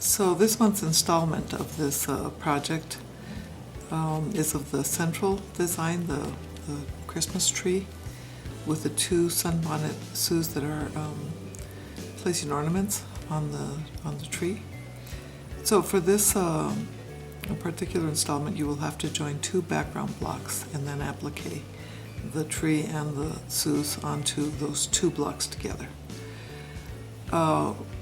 So this month's installment of this project is of the central design, the Christmas tree, with the two sunbonnet Sues that are placing ornaments on the tree. So for this particular installment, you will have to join two background blocks and then applique the tree and the Sues onto those two blocks together.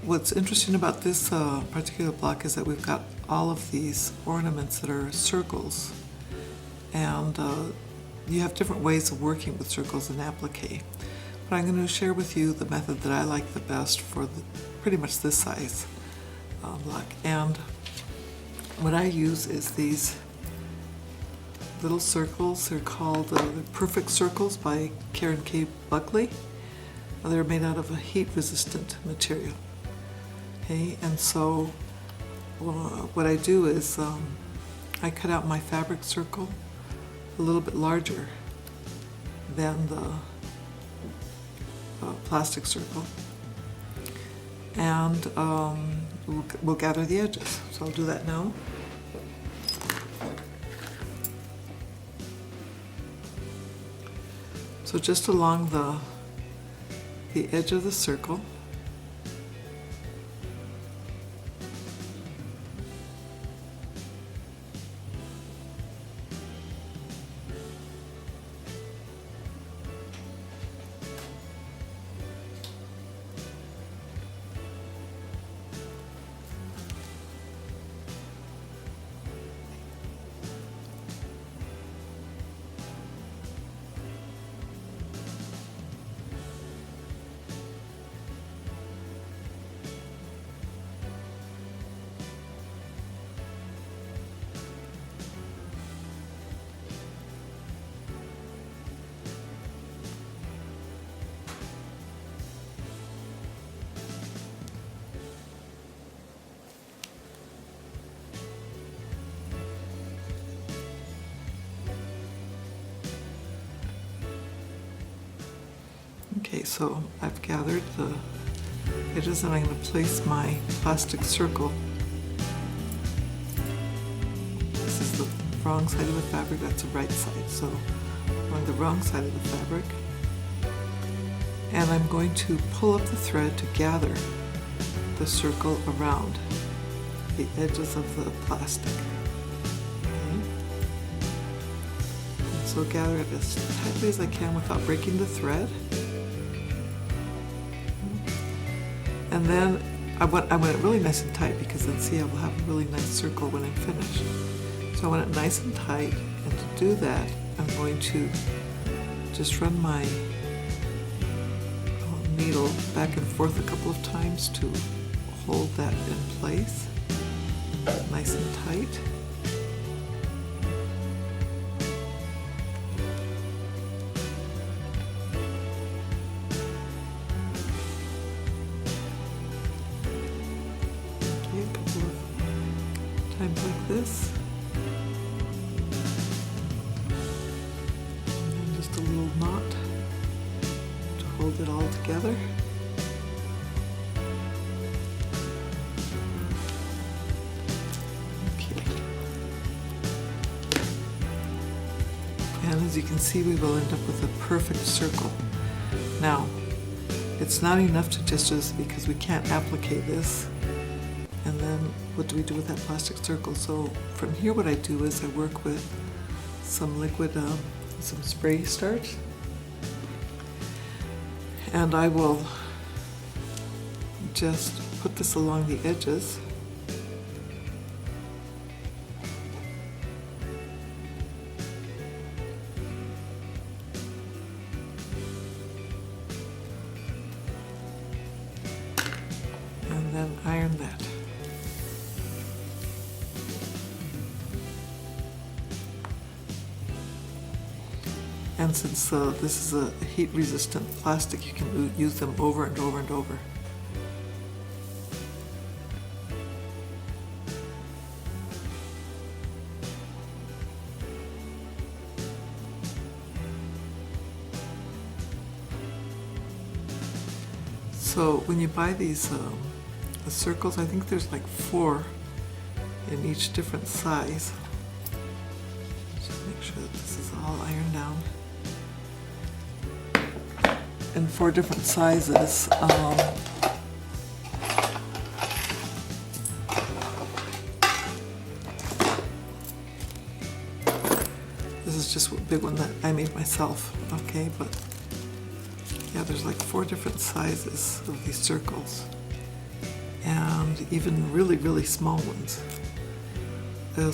What's interesting about this particular block is that we've got all of these ornaments that are circles, and you have different ways of working with circles in applique. But I'm going to share with you the method that I like the best for pretty much this size block. And what I use is these little circles. They're called Perfect Circles by Karen K. Buckley. They're made out of a heat-resistant material. Okay, and so what I do is I cut out my fabric circle a little bit larger than the plastic circle, and we'll gather the edges. So I'll do that now. So just along the edge of the circle, okay, so I've gathered the edges and I'm going to place my plastic circle. This is the wrong side of the fabric, that's the right side. So I'm on the wrong side of the fabric. And I'm going to pull up the thread to gather the circle around the edges of the plastic. Okay. And so gather it as tightly as I can without breaking the thread. And then I want it really nice and tight, because then see, I will have a really nice circle when I'm finished. So I want it nice and tight, and to do that I'm going to just run my needle back and forth a couple of times to hold that in place, nice and tight. Like this, and then just a little knot to hold it all together. Okay. And as you can see, we will end up with a perfect circle. Now, it's not enough to just because we can't applique this. And then what do we do with that plastic circle? So from here what I do is I work with some liquid, some spray starch, and I will just put this along the edges. And then iron that. And since this is a heat-resistant plastic, you can use them over and over and over. So when you buy these the circles. I think there's like 4 in each different size. Just make sure that this is all ironed down. And 4 different sizes. This is just a big one that I made myself, okay, but yeah, there's like 4 different sizes of these circles, and even really, really small ones.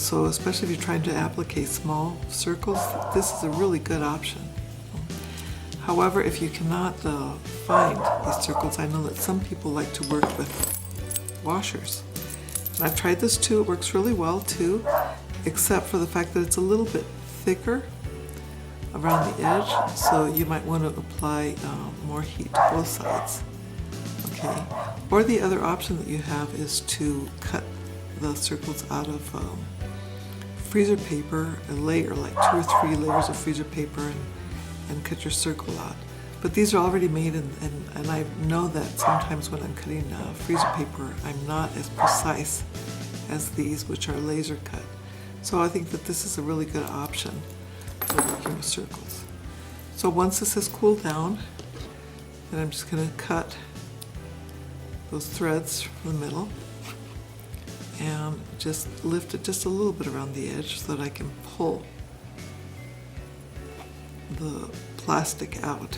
So especially if you're trying to applique small circles, this is a really good option. However, if you cannot find these circles, I know that some people like to work with washers. And I've tried this too, it works really well too, except for the fact that it's a little bit thicker around the edge, so you might want to apply more heat to both sides. Okay. Or the other option that you have is to cut the circles out of freezer paper, a layer, like 2 or 3 layers of freezer paper, and cut your circle out. But these are already made, and I know that sometimes when I'm cutting freezer paper, I'm not as precise as these, which are laser cut. So I think that this is a really good option for working with circles. So once this has cooled down, then I'm just going to cut those threads from the middle and just lift it just a little bit around the edge so that I can pull the plastic out.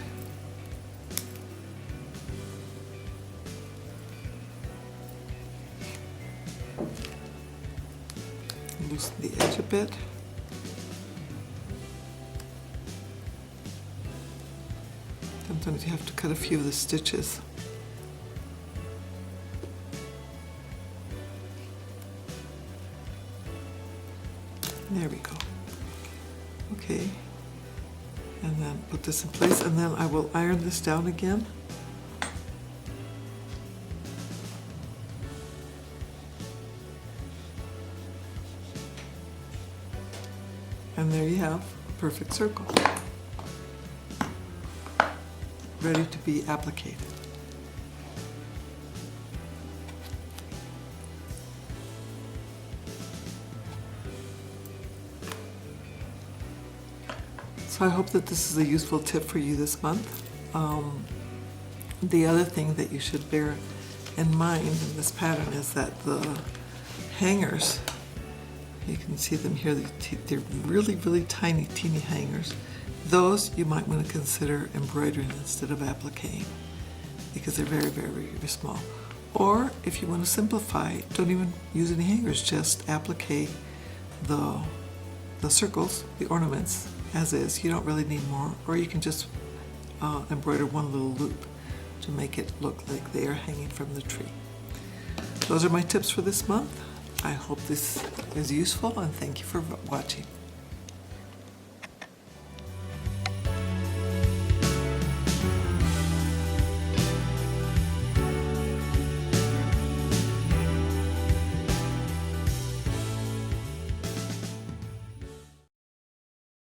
Loosen the edge a bit. Sometimes you have to cut a few of the stitches. There we go. Okay. And then put this in place, and then I will iron this down again. And there you have a perfect circle, ready to be appliqued. So I hope that this is a useful tip for you this month. The other thing that you should bear in mind in this pattern is that the hangers, you can see them here, they're really, really tiny, teeny hangers. Those you might want to consider embroidering instead of appliquing, because they're very, very, very small. Or if you want to simplify, don't even use any hangers, just applique the circles, the ornaments, as is. You don't really need more, or you can just embroider one little loop to make it look like they are hanging from the tree. Those are my tips for this month. I hope this is useful, and thank you for watching.